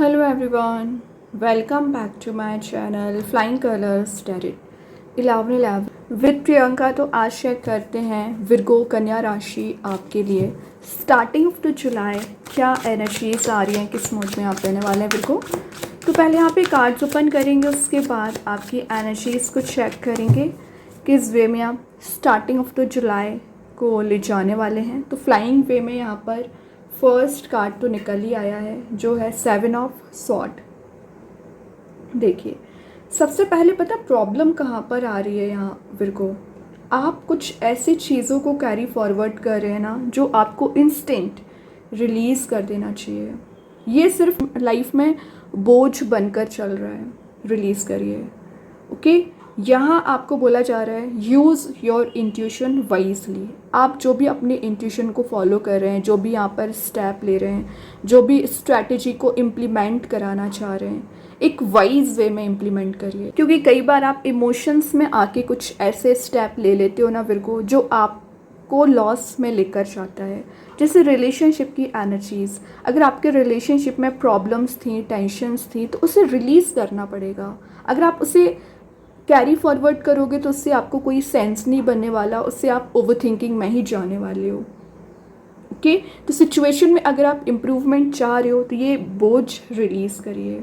Hello everyone, welcome back to my channel Flying Colors Tarot 11 with Priyanka. तो आज share करते हैं विर्गो कन्या राशि आपके लिए स्टार्टिंग ऑफ द जुलाई क्या एनर्जीज आ रही हैं, किस मूड में आप रहने वाले हैं विर्गो। तो पहले यहाँ पे कार्ड्स ओपन करेंगे, उसके बाद आपकी एनर्जीज को चेक करेंगे किस वे में आप स्टार्टिंग ऑफ द जुलाई को ले जाने वाले हैं। तो फ्लाइंग वे में यहाँ पर फर्स्ट कार्ड तो निकल ही आया है जो है 7 ऑफ सॉर्ड। देखिए सबसे पहले पता प्रॉब्लम कहाँ पर आ रही है यहाँ विर्गो, आप कुछ ऐसी चीज़ों को कैरी फॉरवर्ड कर रहे हैं ना जो आपको इंस्टेंट रिलीज़ कर देना चाहिए। ये सिर्फ लाइफ में बोझ बनकर चल रहा है, रिलीज़ करिए। ओके, यहाँ आपको बोला जा रहा है यूज़ योर इंट्यूशन वाइजली। आप जो भी अपने इंट्यूशन को फॉलो कर रहे हैं, जो भी यहाँ पर स्टेप ले रहे हैं, जो भी स्ट्रैटेजी को इम्प्लीमेंट कराना चाह रहे हैं, एक वाइज वे में इम्प्लीमेंट करिए। क्योंकि कई बार आप इमोशंस में आके कुछ ऐसे स्टेप ले लेते हो ना विर्गो जो आपको लॉस में लेकर जाता है। जैसे रिलेशनशिप की एनर्जीज, अगर आपके रिलेशनशिप में प्रॉब्लम्स थी, टेंशन्स थी, तो उसे रिलीज़ करना पड़ेगा। अगर आप उसे कैरी फॉरवर्ड करोगे तो उससे आपको कोई सेंस नहीं बनने वाला, उससे आप ओवर थिंकिंग में ही जाने वाले हो। ओके, तो सिचुएशन में अगर आप इम्प्रूवमेंट चाह रहे हो तो ये बोझ रिलीज़ करिए।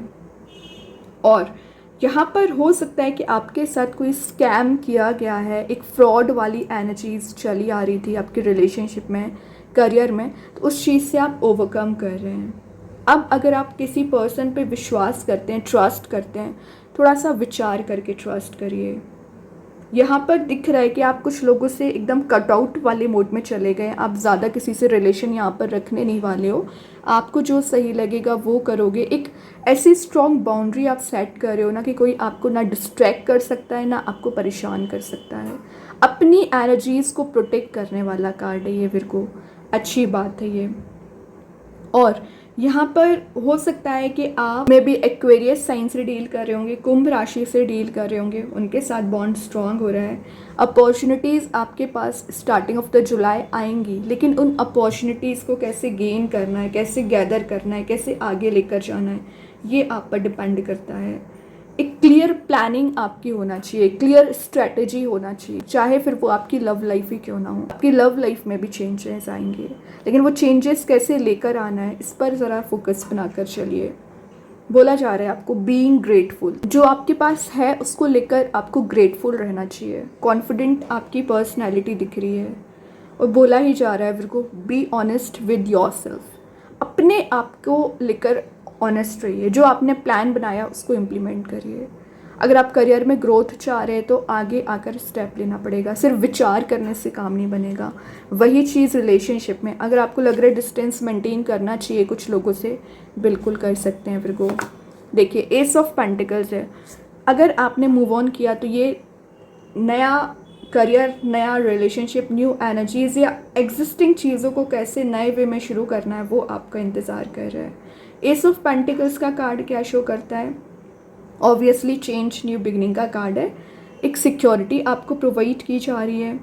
और यहाँ पर हो सकता है कि आपके साथ कोई स्कैम किया गया है, एक फ्रॉड वाली एनर्जीज चली आ रही थी आपके रिलेशनशिप में, करियर में, तो उस चीज़ से आप ओवरकम कर रहे हैं। अब अगर आप किसी पर्सन पे विश्वास करते हैं, ट्रस्ट करते हैं, थोड़ा सा विचार करके ट्रस्ट करिए। यहाँ पर दिख रहा है कि आप कुछ लोगों से एकदम कट आउट वाले मोड में चले गए। आप ज़्यादा किसी से रिलेशन यहाँ पर रखने नहीं वाले हो। आपको जो सही लगेगा वो करोगे। एक ऐसी स्ट्रॉन्ग बाउंड्री आप सेट कर रहे हो ना कि कोई आपको ना डिस्ट्रैक्ट कर सकता है, ना आपको परेशान कर सकता है। अपनी एनर्जीज़ को प्रोटेक्ट करने वाला कार्ड है ये विर्गो, अच्छी बात है ये। और यहाँ पर हो सकता है कि आप मे बी एक्वेरियस साइन से डील कर रहे होंगे, कुंभ राशि से डील कर रहे होंगे, उनके साथ बॉन्ड स्ट्रांग हो रहा है। अपॉर्चुनिटीज़ आपके पास स्टार्टिंग ऑफ द जुलाई आएंगी, लेकिन उन अपॉर्चुनिटीज़ को कैसे गेन करना है, कैसे गैदर करना है, कैसे आगे लेकर जाना है, ये आप पर डिपेंड करता है। एक क्लियर प्लानिंग आपकी होना चाहिए, क्लियर स्ट्रैटेजी होना चाहिए, चाहे फिर वो आपकी लव लाइफ ही क्यों ना हो। आपकी लव लाइफ में भी चेंजेस आएंगे, लेकिन वो चेंजेस कैसे लेकर आना है इस पर ज़रा फोकस बनाकर चलिए। बोला जा रहा है आपको बीइंग ग्रेटफुल, जो आपके पास है उसको लेकर आपको ग्रेटफुल रहना चाहिए। कॉन्फिडेंट आपकी पर्सनैलिटी दिख रही है। और बोला ही जा रहा है Virgo be honest with yourself, अपने आप को लेकर ऑनेस्ट रहिए। जो आपने प्लान बनाया उसको इम्प्लीमेंट करिए। अगर आप करियर में ग्रोथ चाह रहे हैं तो आगे आकर स्टेप लेना पड़ेगा, सिर्फ विचार करने से काम नहीं बनेगा। वही चीज़ रिलेशनशिप में, अगर आपको लग रहा है डिस्टेंस मेंटेन करना चाहिए कुछ लोगों से, बिल्कुल कर सकते हैं विर्गो। देखिए एस ऑफ पेंटिकल्स है, अगर आपने मूव ऑन किया तो ये नया करियर, नया रिलेशनशिप, न्यू एनर्जीज या एग्जिस्टिंग चीज़ों को कैसे नए वे में शुरू करना है वो आपका इंतज़ार कर रहा है। एस ऑफ पेंटिकल्स का कार्ड क्या शो करता है? ऑब्वियसली चेंज, न्यू बिगनिंग का कार्ड है। एक सिक्योरिटी आपको प्रोवाइड की जा रही है,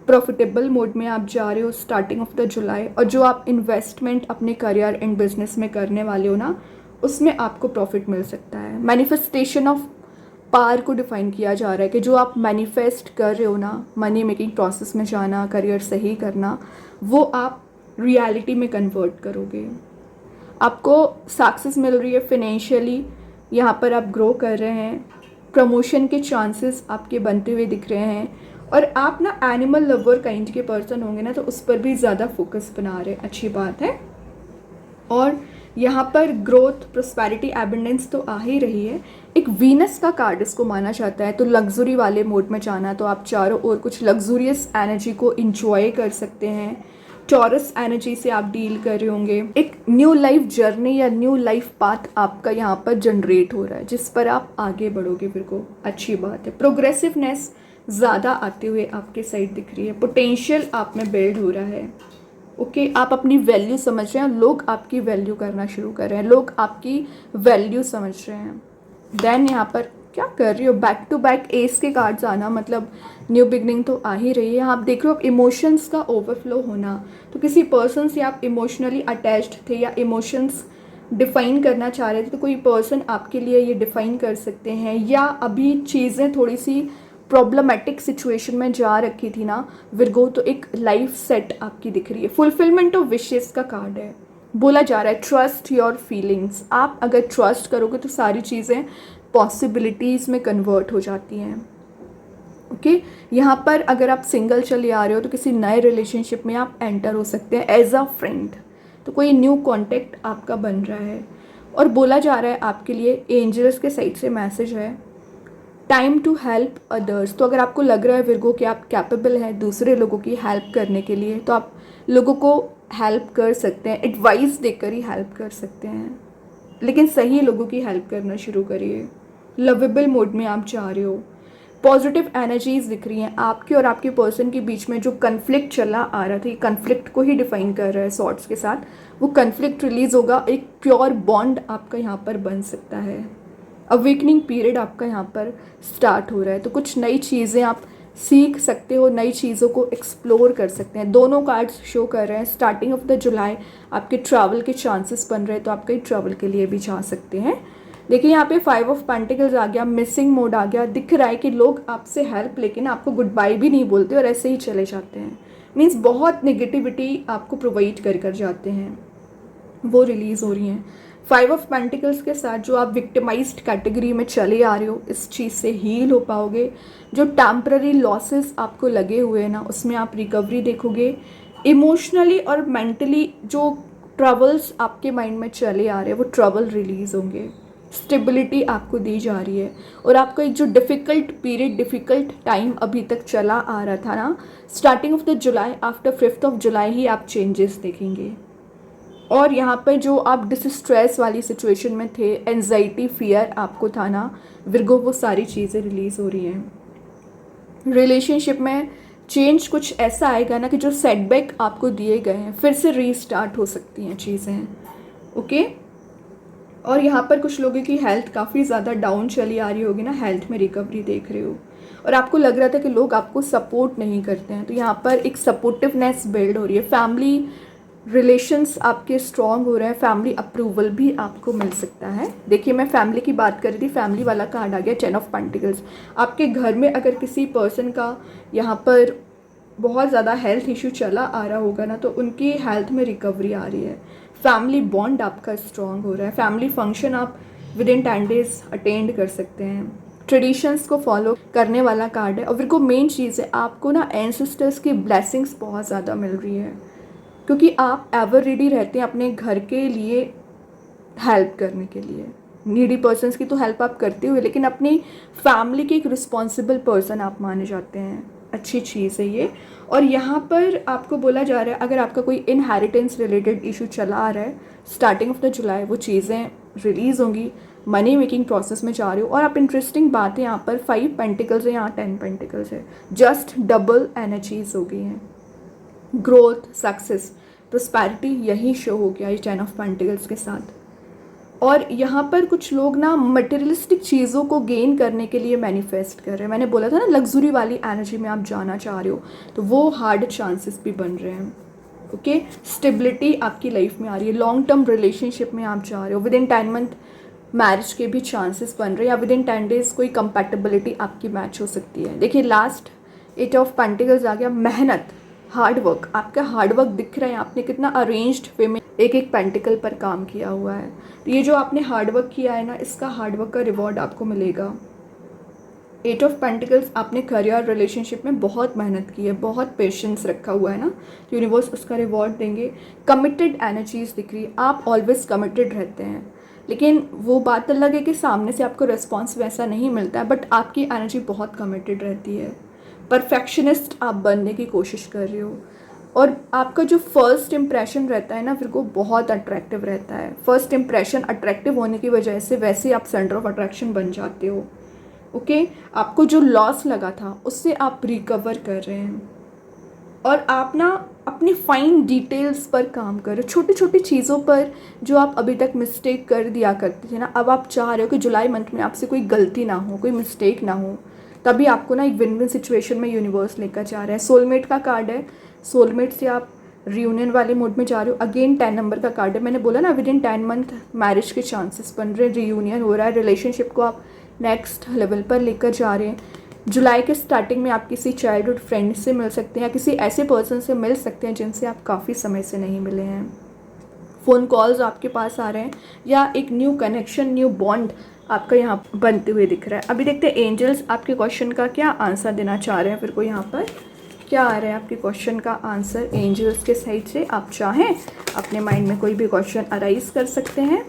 प्रॉफिटेबल मोड में आप जा रहे हो स्टार्टिंग ऑफ द जुलाई। और जो आप इन्वेस्टमेंट अपने करियर एंड बिजनेस में करने वाले हो ना, उसमें आपको प्रॉफिट मिल सकता है। मैनिफेस्टेशन ऑफ पार को डिफाइन किया जा रहा है कि जो आप मैनिफेस्ट कर रहे हो ना, मनी मेकिंग प्रोसेस में जाना, करियर सही करना, वो आप रियलिटी में कन्वर्ट करोगे। आपको सक्सेस मिल रही है फिनेंशियली, यहाँ पर आप ग्रो कर रहे हैं, प्रमोशन के चांसेस आपके बनते हुए दिख रहे हैं। और आप ना एनिमल लवर काइंड के पर्सन होंगे ना, तो उस पर भी ज़्यादा फोकस बना रहे हैं, अच्छी बात है। और यहाँ पर ग्रोथ, प्रोस्पेरिटी, एबंडेंस तो आ ही रही है। एक वीनस का कार्ड इसको माना जाता है, तो लग्जरी वाले मोड में जाना, तो आप चारों ओर कुछ लग्जूरियस एनर्जी को इंजॉय कर सकते हैं। टॉरस एनर्जी से आप डील कर रहे होंगे। एक न्यू लाइफ जर्नी या न्यू लाइफ पाथ आपका यहाँ पर जनरेट हो रहा है, जिस पर आप आगे बढ़ोगे बिल्कुल, अच्छी बात है। प्रोग्रेसिवनेस ज़्यादा आते हुए आपके साइड दिख रही है, पोटेंशियल आप में बिल्ड हो रहा है। ओके, आप अपनी वैल्यू समझ रहे हैं, लोग आपकी वैल्यू करना शुरू कर रहे हैं, लोग आपकी वैल्यू समझ रहे हैं। देन यहाँ पर क्या कर रही हो, बैक टू बैक एस के कार्ड्स आना, मतलब न्यू बिगनिंग तो आ ही रही है। आप देख रहे हो इमोशंस का ओवरफ्लो होना, तो किसी पर्सन से आप इमोशनली अटैच्ड थे या इमोशंस डिफ़ाइन करना चाह रहे थे तो कोई पर्सन आपके लिए ये डिफ़ाइन कर सकते हैं, या अभी चीज़ें थोड़ी सी प्रॉब्लमेटिक सिचुएशन में जा रखी थी ना विर्गो, तो एक लाइफ सेट आपकी दिख रही है। फुलफिलमेंट ऑफ विशेस का कार्ड है। बोला जा रहा है ट्रस्ट योर फीलिंग्स। आप अगर ट्रस्ट करोगे तो सारी चीज़ें पॉसिबिलिटीज़ में कन्वर्ट हो जाती हैं। ओके, यहाँ पर अगर आप सिंगल चले आ रहे हो तो किसी नए रिलेशनशिप में आप एंटर हो सकते हैं एज अ फ्रेंड, तो कोई न्यू कॉन्टेक्ट आपका बन रहा है। और बोला जा रहा है आपके लिए एंजल्स के साइड से मैसेज है टाइम टू हेल्प अदर्स। तो अगर आपको लग रहा है विर्गो कि आप कैपेबल हैं दूसरे लोगों की हेल्प करने के लिए, तो आप लोगों को हेल्प कर सकते हैं, एडवाइस देकर ही हेल्प कर सकते हैं, लेकिन सही लोगों की हेल्प करना शुरू करिए। लवेबल मोड में आप जा रहे हो। पॉजिटिव एनर्जीज दिख रही हैं आपके और आपके पर्सन के बीच में। जो कन्फ्लिक्ट चला आ रहा था, ये कन्फ्लिक्ट को ही डिफाइन कर रहा है सॉर्ट्स के साथ, वो कन्फ्लिक्ट रिलीज होगा। एक प्योर बॉन्ड आपका यहाँ पर बन सकता है। अवेकनिंग पीरियड आपका यहाँ पर स्टार्ट हो रहा है, तो कुछ नई चीज़ें आप सीख सकते हो, नई चीज़ों को एक्सप्लोर कर सकते हैं। दोनों कार्ड्स शो कर रहे हैं स्टार्टिंग ऑफ द जुलाई आपके ट्रैवल के चांसेस बन रहे हैं, तो आप कहीं ट्रैवल के लिए भी जा सकते हैं। देखिए यहाँ पे 5 ऑफ पेंटिकल्स आ गया, मिसिंग मोड आ गया। दिख रहा है कि लोग आपसे हेल्प लेकिन आपको गुड बाय भी नहीं बोलते और ऐसे ही चले जाते हैं। मीन्स बहुत नेगेटिविटी आपको प्रोवाइड कर जाते हैं, वो रिलीज़ हो रही हैं। 5 ऑफ पेंटिकल्स के साथ जो आप विक्टिमाइज्ड कैटेगरी में चले आ रहे हो, इस चीज़ से हील हो पाओगे। जो टेम्पररी लॉसेस आपको लगे हुए हैं ना, उसमें आप रिकवरी देखोगे। इमोशनली और मेंटली जो ट्रबल्स आपके माइंड में चले आ रहे हैं, वो ट्रबल रिलीज़ होंगे। स्टेबिलिटी आपको दी जा रही है। और आपका एक जो डिफ़िकल्ट पीरियड, डिफ़िकल्ट टाइम अभी तक चला आ रहा था ना, starting of the July, after 5 of July ही आप चेंजेस देखेंगे। और यहाँ पर जो आप डिस्ट्रेस वाली सिचुएशन में थे, एंजाइटी, फियर आपको था ना विर्गो, वो सारी चीज़ें रिलीज़ हो रही हैं। रिलेशनशिप में चेंज कुछ ऐसा आएगा ना कि जो सेटबैक आपको दिए गए हैं फिर से रीस्टार्ट हो सकती हैं चीज़ें। ओके, और यहाँ पर कुछ लोगों की हेल्थ काफ़ी ज़्यादा डाउन चली आ रही होगी ना, हेल्थ में रिकवरी देख रहे हो, और आपको लग रहा था कि लोग आपको सपोर्ट नहीं करते हैं, तो यहाँ पर एक सपोर्टिवनेस बिल्ड हो रही है। फैमिली रिलेशंस आपके स्ट्रॉन्ग हो रहे हैं, फैमिली अप्रूवल भी आपको मिल सकता है। देखिए मैं फैमिली की बात कर रही थी, फैमिली वाला कार्ड आ गया 10 ऑफ पेंटिकल्स। आपके घर में अगर किसी पर्सन का यहाँ पर बहुत ज़्यादा हेल्थ इशू चला आ रहा होगा ना, तो उनकी हेल्थ में रिकवरी आ रही है। फैमिली बॉन्ड आपका स्ट्रॉन्ग हो रहा है। फैमिली फंक्शन आप विद इन 10 डेज अटेंड कर सकते हैं। ट्रेडिशंस को फॉलो करने वाला कार्ड है। और फिर को मेन चीज़ है, आपको ना एंसेस्टर्स की ब्लेसिंग्स बहुत ज़्यादा मिल रही है, क्योंकि आप एवर रेडी रहते हैं अपने घर के लिए हेल्प करने के लिए। नीडी पर्सन्स की तो हेल्प आप करते हुए, लेकिन अपनी फैमिली के एक रिस्पॉन्सिबल पर्सन आप माने जाते हैं। अच्छी चीज़ है ये। और यहाँ पर आपको बोला जा रहा है अगर आपका कोई इनहेरिटेंस रिलेटेड इशू चला आ रहा है, स्टार्टिंग ऑफ द जुलाई वो चीज़ें रिलीज़ होंगी। मनी मेकिंग प्रोसेस में जा रहे हो। और आप इंटरेस्टिंग बात है, यहाँ पर 5 पेंटिकल्स है, यहाँ 10 पेंटिकल्स है, जस्ट डबल एनर्जीज हो गई हैं। ग्रोथ, सक्सेस, प्रोस्पैरिटी यही शो हो गया इस 10 ऑफ पेंटिकल्स के साथ। और यहाँ पर कुछ लोग ना मटेरियलिस्टिक चीज़ों को गेन करने के लिए मैनिफेस्ट कर रहे हैं। मैंने बोला था ना लग्जरी वाली एनर्जी में आप जाना चाह रहे हो, तो वो हार्ड चांसेस भी बन रहे हैं। ओके, स्टेबिलिटी आपकी लाइफ में आ रही है। लॉन्ग टर्म रिलेशनशिप में आप जा रहे हो। विद इन 10 मंथ मैरिज के भी चांसेस बन रहे हैं, या विद इन 10 डेज कोई कंपैटिबिलिटी आपकी मैच हो सकती है। देखिए लास्ट 8 ऑफ पेंटिकल्स आ गया। मेहनत, हार्ड वर्क, आपका हार्ड वर्क दिख रहा है। आपने कितना अरेंज्ड वे में एक एक पेंटिकल पर काम किया हुआ है। तो ये जो आपने हार्ड वर्क किया है ना, इसका हार्ड वर्क का रिवॉर्ड आपको मिलेगा। 8 ऑफ पेंटिकल्स, आपने करियर रिलेशनशिप में बहुत मेहनत की है, बहुत पेशेंस रखा हुआ है ना, तो यूनिवर्स उसका रिवॉर्ड देंगे। कमिटेड एनर्जीज दिख रही है, आप ऑलवेज कमिटेड रहते हैं, लेकिन वो बात अलग है कि सामने से आपको रिस्पॉन्स वैसा नहीं मिलता है, बट आपकी एनर्जी बहुत कमिटेड रहती है। परफेक्शनिस्ट आप बनने की कोशिश कर रहे हो। और आपका जो फर्स्ट इम्प्रेशन रहता है ना, फिर वो बहुत अट्रैक्टिव रहता है। फर्स्ट इम्प्रेशन अट्रैक्टिव होने की वजह से वैसे आप सेंटर ऑफ अट्रैक्शन बन जाते हो। ओके, आपको जो लॉस लगा था उससे आप रिकवर कर रहे हैं। और आप ना अपनी फाइन डिटेल्स पर काम कर रहे हो, छोटी छोटी चीज़ों पर जो आप अभी तक मिस्टेक कर दिया करते थे ना, अब आप चाह रहे हो कि जुलाई मंथ में आपसे कोई गलती ना हो, कोई मिस्टेक ना हो। तभी आपको ना एक विन विन सिचुएशन में यूनिवर्स लेकर जा रहा है। सोलमेट का कार्ड है, सोलमेट से आप रियूनियन वाले मोड में जा रहे हो। अगेन 10 नंबर का कार्ड है, मैंने बोला ना विद इन 10 मंथ मैरिज के चांसेस बन रहे हैं, रियूनियन हो रहा है, रिलेशनशिप को आप नेक्स्ट लेवल पर लेकर जा रहे हैं। जुलाई के स्टार्टिंग में आप किसी चाइल्डहुड फ्रेंड से मिल सकते हैं या किसी ऐसे पर्सन से मिल सकते हैं जिनसे आप काफ़ी समय से नहीं मिले हैं। फ़ोन कॉल्स आपके पास आ रहे हैं या एक न्यू कनेक्शन, न्यू बॉन्ड आपका यहाँ बनते हुए दिख रहा है। अभी देखते हैं एंजल्स आपके क्वेश्चन का क्या आंसर देना चाह रहे हैं। फिर को यहाँ पर क्या आ रहा है आपके क्वेश्चन का आंसर एंजल्स के साइड से। आप चाहें अपने माइंड में कोई भी क्वेश्चन अराइज कर सकते हैं।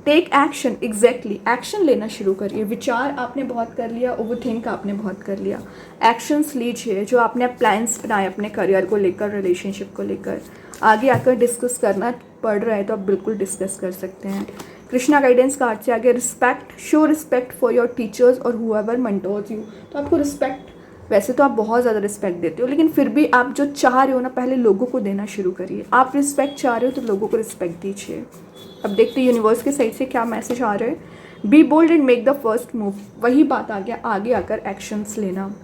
टेक एक्शन, एग्जैक्टली एक्शन लेना शुरू करिए। विचार आपने बहुत कर लिया, ओवर थिंक आपने बहुत कर लिया, एक्शंस लीजिए। जो आपने प्लान्स बनाए अपने करियर को लेकर, रिलेशनशिप को लेकर, आगे आकर डिस्कस करना पड़ रहा है तो आप बिल्कुल डिस्कस कर सकते हैं। कृष्णा गाइडेंस कार्ड से आगे respect, show respect for your teachers और हुएवर मेंटोर्स यू। तो आपको रिस्पेक्ट, वैसे तो आप बहुत ज़्यादा रिस्पेक्ट देते हो, लेकिन फिर भी आप जो चाह रहे हो ना, पहले लोगों को देना शुरू करिए। आप रिस्पेक्ट चाह रहे हो तो लोगों को रिस्पेक्ट दीजिए। अब देखते हैं यूनिवर्स के साइड से क्या मैसेज आ रहे हैं। Be bold and make the first move, वही बात आ गया, आगे आकर एक्शंस लेना।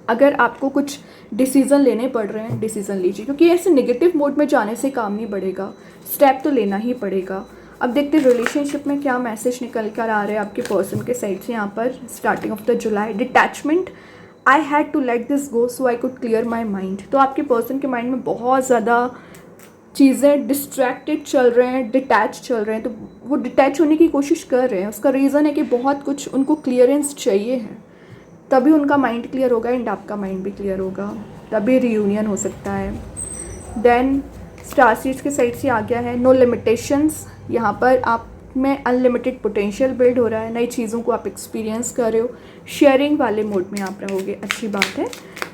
अगर आपको कुछ डिसीज़न लेने पड़ रहे हैं, डिसीज़न लीजिए, क्योंकि ऐसे नेगेटिव मोड में जाने से काम नहीं बढ़ेगा, स्टेप तो लेना ही पड़ेगा। अब देखते हैं रिलेशनशिप में क्या मैसेज निकल कर आ रहे हैं आपके पर्सन के साइड से। यहाँ पर starting of the July, detachment, I had to let this go so I could clear my mind. तो आपके पर्सन के माइंड में बहुत ज़्यादा चीज़ें डिस्ट्रैक्टेड चल रहे हैं, डिटैच चल रहे हैं, तो वो डिटैच होने की कोशिश कर रहे हैं। उसका रीज़न है कि बहुत कुछ उनको क्लियरेंस चाहिए है, तभी उनका माइंड क्लियर होगा एंड आपका माइंड भी क्लियर होगा, तभी रियूनियन हो सकता है। देन स्टार सीड्स के साइड से आ गया है नो लिमिटेशंस। यहाँ पर आप में अनलिमिटेड पोटेंशियल बिल्ड हो रहा है, नई चीज़ों को आप एक्सपीरियंस कर रहे हो, शेयरिंग वाले मोड में आप रहोगे, अच्छी बात है।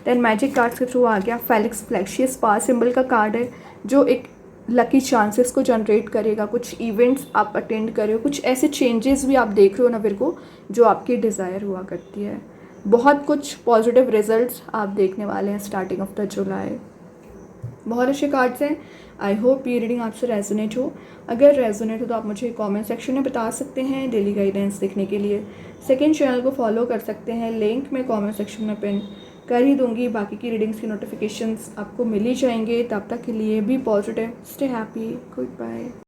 देन मैजिक कार्ड्स के थ्रू आ गया फेलिक्स फ्लैक्शियस, पास सिंबल का कार्ड है जो एक लकी चांसेस को जनरेट करेगा। कुछ इवेंट्स आप अटेंड कर रहे हो, कुछ ऐसे चेंजेस भी आप देख रहे हो ना विर्गो जो आपकी डिज़ायर हुआ करती है। बहुत कुछ पॉजिटिव रिजल्ट्स आप देखने वाले हैं स्टार्टिंग ऑफ द जुलाई। बहुत अच्छे कार्ड्स हैं। आई होप ये रीडिंग आपसे रेजोनेट हो। अगर रेजोनेट हो तो आप मुझे कमेंट सेक्शन में बता सकते हैं। डेली गाइडेंस देखने के लिए सेकंड चैनल को फॉलो कर सकते हैं, लिंक मैं कमेंट सेक्शन में पिन कर ही दूंगी। बाकी की रीडिंग्स की नोटिफिकेशंस आपको मिल ही जाएंगे। तब तक के लिए be positive, stay happy, good bye.